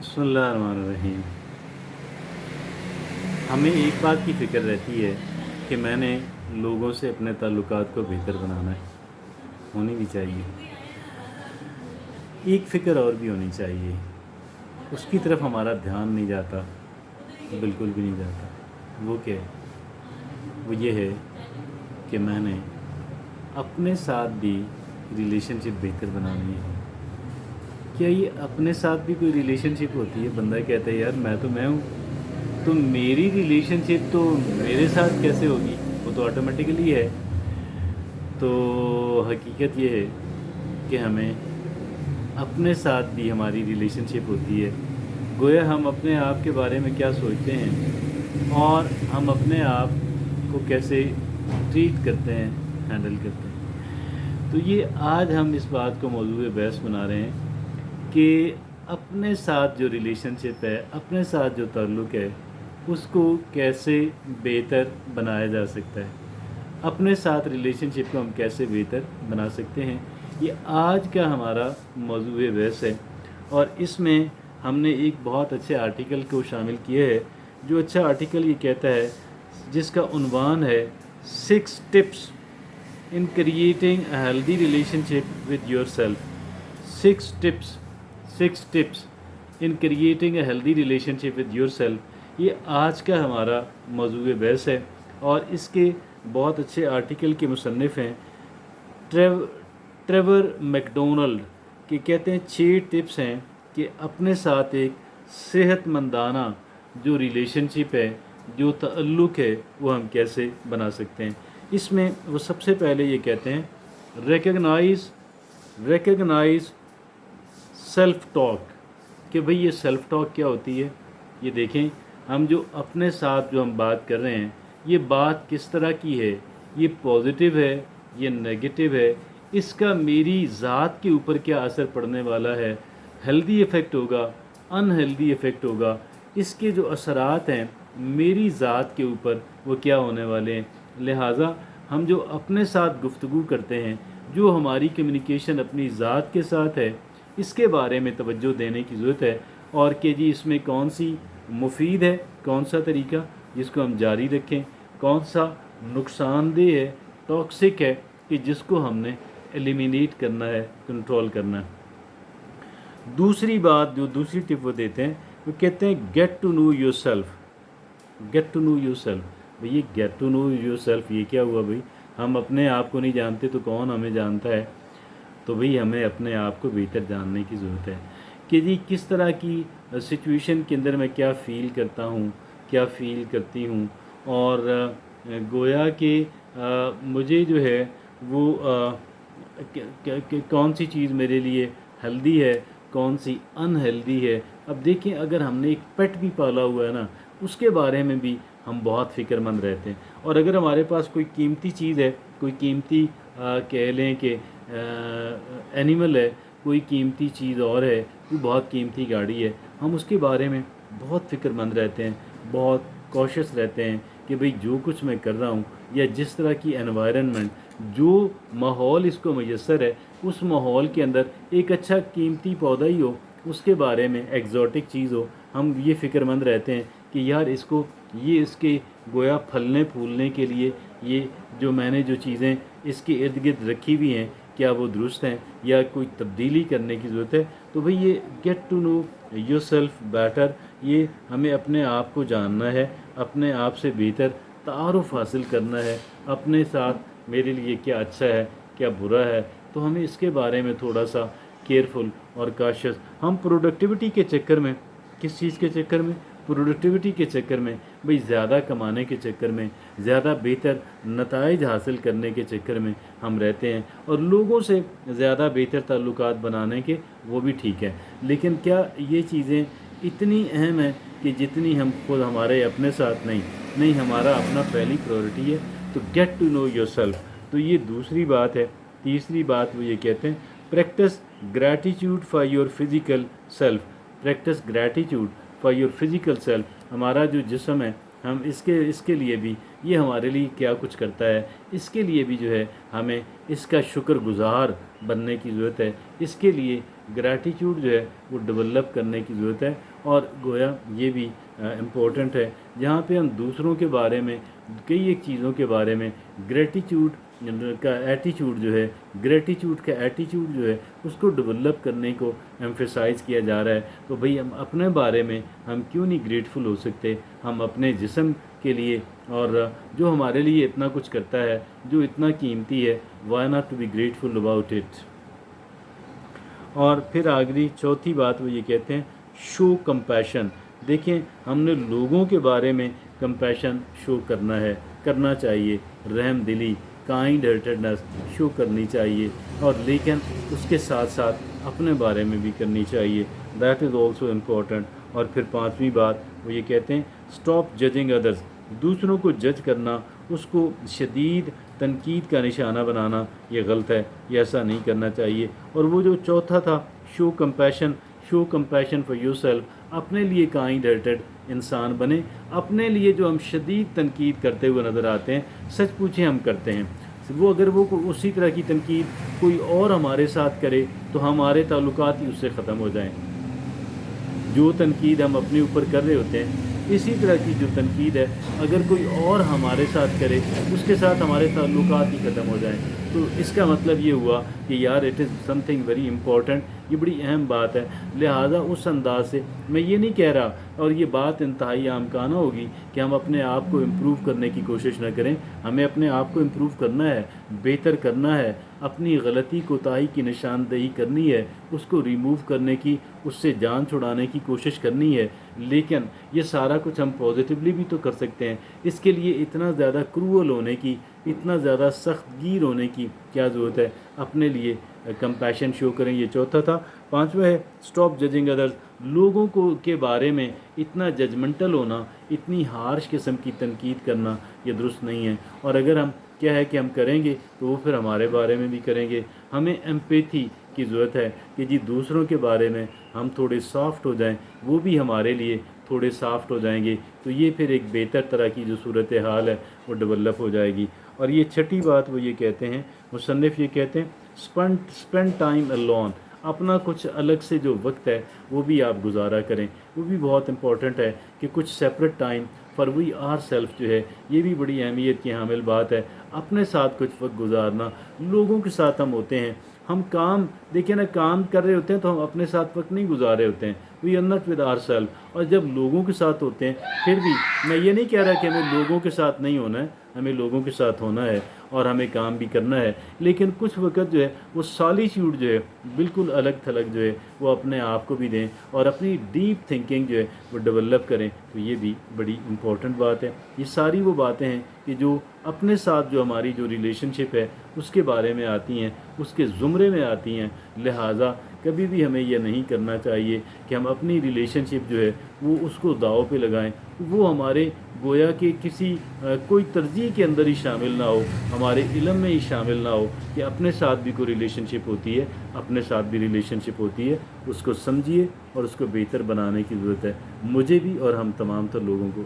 बिस्मिल्लाहिर्रहमानिर्रहीम। हमें एक बात की फ़िक्र रहती है कि मैंने लोगों से अपने ताल्लुकात को बेहतर बनाना है, होनी भी चाहिए। एक फ़िक्र और भी होनी चाहिए, उसकी तरफ हमारा ध्यान नहीं जाता, बिल्कुल भी नहीं जाता। वो क्या है? वो ये है कि मैंने अपने साथ भी रिलेशनशिप बेहतर बनानी है। क्या ये अपने साथ भी कोई रिलेशनशिप होती है? बंदा कहता है यार मैं हूँ, तो मेरी रिलेशनशिप तो मेरे साथ कैसे होगी? वो तो ऑटोमेटिकली है। तो हकीकत ये है कि हमें अपने साथ भी हमारी रिलेशनशिप होती है। गोया हम अपने आप के बारे में क्या सोचते हैं और हम अपने आप को कैसे ट्रीट करते हैं, हैंडल करते हैं। तो ये आज हम इस बात को मौजूद बहस बना रहे हैं कि अपने साथ जो रिलेशनशिप है, अपने साथ जो ताल्लुक़ है, उसको कैसे बेहतर बनाया जा सकता है, अपने साथ रिलेशनशिप को हम कैसे बेहतर बना सकते हैं। ये आज का हमारा मौजूद बहस है और इसमें हमने एक बहुत अच्छे आर्टिकल को शामिल किया है। जो अच्छा आर्टिकल ये कहता है, जिसका उन्वान है 6 tips in creating a healthy relationship with yourself. 6 tips in creating a healthy relationship with yourself. ये आज का हमारा मौजूद बहस है और इसके बहुत अच्छे आर्टिकल के मुसन्निफ़ हैं ट्रेवर मैकडोनल्ड के। कहते हैं 6 टिप्स हैं कि अपने साथ एक सेहतमंदाना जो रिलेशनशिप है, जो ताल्लुक़ है, वो हम कैसे बना सकते हैं। इसमें वो सबसे पहले ये कहते हैं रिकग्नाइज सेल्फ टॉक। कि भाई ये सेल्फ टॉक क्या होती है? ये देखें, हम जो अपने साथ जो हम बात कर रहे हैं, ये बात किस तरह की है? ये पॉजिटिव है, ये नेगेटिव है? इसका मेरी ज़ात के ऊपर क्या असर पड़ने वाला है? हेल्दी इफ़ेक्ट होगा, अनहेल्दी इफ़ेक्ट होगा? इसके जो असरात हैं मेरी ज़ात के ऊपर, वो क्या होने वाले हैं? लिहाजा हम जो अपने साथ गुफ्तगू करते हैं, जो हमारी कम्युनिकेशन अपनी ज़ात के साथ है, इसके बारे में तवज्जो देने की ज़रूरत है। और कि जी इसमें कौन सी मुफीद है, कौन सा तरीका जिसको हम जारी रखें, कौन सा नुकसानदेह है, टॉक्सिक है, कि जिसको हमने एलिमिनेट करना है, कंट्रोल करना है। दूसरी बात, जो दूसरी टिप वो देते हैं, वो कहते हैं get to know yourself. Get to know yourself. भाई get to know yourself ये क्या हुआ? भाई हम अपने आप को नहीं जानते तो कौन हमें जानता है? तो भाई हमें अपने आप को बेहतर जानने की ज़रूरत है कि जी किस तरह की सिचुएशन के अंदर मैं क्या फ़ील करता हूँ, क्या फ़ील करती हूँ। और गोया कि मुझे जो है वो कौन सी चीज़ मेरे लिए हेल्दी है, कौन सी अनहेल्दी है। अब देखें, अगर हमने एक पेट भी पाला हुआ है ना, उसके बारे में भी हम बहुत फ़िक्रमंद रहते हैं। और अगर हमारे पास कोई कीमती चीज़ है, कोई कीमती कह लें कि एनिमल है, कोई कीमती चीज़ और है, कोई बहुत कीमती गाड़ी है, हम उसके बारे में बहुत फ़िक्रमंद रहते हैं, बहुत कॉशियस रहते हैं कि भाई जो कुछ मैं कर रहा हूँ या जिस तरह की एनवायरनमेंट, जो माहौल इसको मैसर है, उस माहौल के अंदर एक अच्छा कीमती पौधा ही हो, उसके बारे में एग्जॉटिक चीज़ हो, हम ये फ़िक्रमंद रहते हैं कि यार इसको ये इसके गोया फलने फूलने के लिए ये जो मैंने जो चीज़ें इसके इर्द गिर्द रखी हुई हैं, क्या वो दुरुस्त हैं या कोई तब्दीली करने की ज़रूरत है। तो भाई ये get to know yourself better, ये हमें अपने आप को जानना है, अपने आप से बेहतर तारुफ हासिल करना है, अपने साथ मेरे लिए क्या अच्छा है, क्या बुरा है। तो हमें इसके बारे में थोड़ा सा केयरफुल और काशियस। हम प्रोडक्टिविटी के चक्कर में, किस चीज़ के चक्कर में? प्रोडक्टिविटी के चक्कर में, भाई ज़्यादा कमाने के चक्कर में, ज़्यादा बेहतर नताइज हासिल करने के चक्कर में हम रहते हैं। और लोगों से ज़्यादा बेहतर ताल्लुकात बनाने के, वो भी ठीक है, लेकिन क्या ये चीज़ें इतनी अहम है कि जितनी हम खुद हमारे अपने साथ नहीं हमारा अपना पहली प्रायोरिटी है। तो गेट टू नो योरसेल्फ। तो ये दूसरी बात है। तीसरी बात वो ये कहते हैं practice gratitude for your physical self. Practice gratitude for your physical self. हमारा जो जिस्म है, हम इसके लिए भी, ये हमारे लिए क्या कुछ करता है, इसके लिए भी जो है हमें इसका शुक्रगुज़ार बनने की ज़रूरत है। इसके लिए ग्रैटिट्यूड जो है वो डेवलप करने की ज़रूरत है। और गोया ये भी इम्पोर्टेंट है जहाँ पे हम दूसरों के बारे में कई एक चीज़ों के बारे में ग्रैटिट्यूड का एटीट्यूड जो है, ग्रैटिट्यूड का एटीट्यूड जो है उसको डेवलप करने को एम्फेसाइज़ किया जा रहा है। तो भाई हम अपने बारे में हम क्यों नहीं ग्रेटफुल हो सकते, हम अपने जिस्म के लिए और जो हमारे लिए इतना कुछ करता है, जो इतना कीमती है, why not to be grateful about it. और फिर आखिरी चौथी बात वो ये कहते हैं शो कंपैशन। देखें, हमने लोगों के बारे में कंपैशन शो करना चाहिए, रहम दिली, काइंड हार्टेडनेस शो करनी चाहिए, और लेकिन उसके साथ साथ अपने बारे में भी करनी चाहिए, दैट इज़ ऑल्सो इम्पोर्टेंट। और फिर पांचवी बात वो ये कहते हैं स्टॉप जजिंग अदर्स। दूसरों को जज करना, उसको शदीद तनकीद का निशाना बनाना ये गलत है, ये ऐसा नहीं करना चाहिए। और वो जो चौथा था शो कंपैशन फॉर योरसेल्फ, अपने लिए काइंड हार्टेड इंसान बने, अपने लिए जो हम शदीद तनकीद करते हुए नज़र आते हैं, सच पूछे हम करते हैं, वो अगर वो उसी तरह की तनकीद कोई और हमारे साथ करे तो हमारे ताल्लुकात ही उससे ख़त्म हो जाएं। जो तनकीद हम अपने ऊपर कर रहे होते हैं, इसी तरह की जो तनकीद है अगर कोई और हमारे साथ करे, उसके साथ हमारे ताल्लुकात ही ख़त्म हो जाएं। तो इसका मतलब ये हुआ कि यार it is something very important, ये बड़ी अहम बात है। लिहाजा उस अंदाज से मैं ये नहीं कह रहा, और ये बात इंतहाई आमकाना होगी कि हम अपने आप को इम्प्रूव करने की कोशिश न करें। हमें अपने आप को इम्प्रूव करना है, बेहतर करना है, अपनी गलती कोताही की निशानदेही करनी है, उसको रिमूव करने की, उससे जान छुड़ाने की कोशिश करनी है। लेकिन ये सारा कुछ हम पॉजिटिवली भी तो कर सकते हैं। इसके लिए इतना ज़्यादा क्रूअल होने की, इतना ज़्यादा सख्त गिर होने की क्या ज़रूरत है। अपने लिए कंपैशन शो करें, ये चौथा था। पांचवा है स्टॉप जजिंग अदर्स। लोगों को के बारे में इतना जजमेंटल होना, इतनी हार्श किस्म की तनकीद करना, ये दुरुस्त नहीं है। और अगर हम क्या है कि हम करेंगे तो वो फिर हमारे बारे में भी करेंगे। हमें एम्पैथी की ज़रूरत है कि जी दूसरों के बारे में हम थोड़े सॉफ्ट हो जाएं, वो भी हमारे लिए थोड़े सॉफ्ट हो जाएंगे, तो ये फिर एक बेहतर तरह की जो सूरत हाल है वो डेवलप हो जाएगी। और ये छठी बात वो ये कहते हैं, मुसन्निफ़ ये कहते हैं स्पेंड टाइम अलोन। अपना कुछ अलग से जो वक्त है वो भी आप गुजारा करें, वो भी बहुत इंपॉर्टेंट है कि कुछ separate time for we are self जो है, ये भी बड़ी अहमियत की हामिल बात है। अपने साथ कुछ वक्त गुजारना, लोगों के साथ हम होते हैं, हम काम देखिए ना, काम कर रहे होते हैं तो हम अपने साथ वक्त नहीं गुजार रहे होते हैं, we are not with our self. और जब लोगों के साथ होते हैं, फिर भी मैं ये नहीं कह रहा कि हमें लोगों के साथ नहीं होना है, हमें लोगों के साथ होना है और हमें काम भी करना है, लेकिन कुछ वक्त जो है वो सॉलिट्यूड जो है बिल्कुल अलग थलग जो है वो अपने आप को भी दें और अपनी डीप थिंकिंग जो है वो डेवलप करें। तो ये भी बड़ी इम्पोर्टेंट बात है। ये सारी वो बातें हैं कि जो अपने साथ जो हमारी जो रिलेशनशिप है उसके बारे में आती हैं, उसके ज़ुमरे में आती हैं। लिहाजा कभी भी हमें यह नहीं करना चाहिए कि हम अपनी रिलेशनशिप जो है वो उसको दाव पे लगाएं, वो हमारे गोया के किसी कोई तरजीह के अंदर ही शामिल ना हो, हमारे इल्म में ही शामिल ना हो कि अपने साथ भी कोई रिलेशनशिप होती है, अपने साथ भी रिलेशनशिप होती है। उसको समझिए और उसको बेहतर बनाने की ज़रूरत है, मुझे भी और हम तमाम तर लोगों को।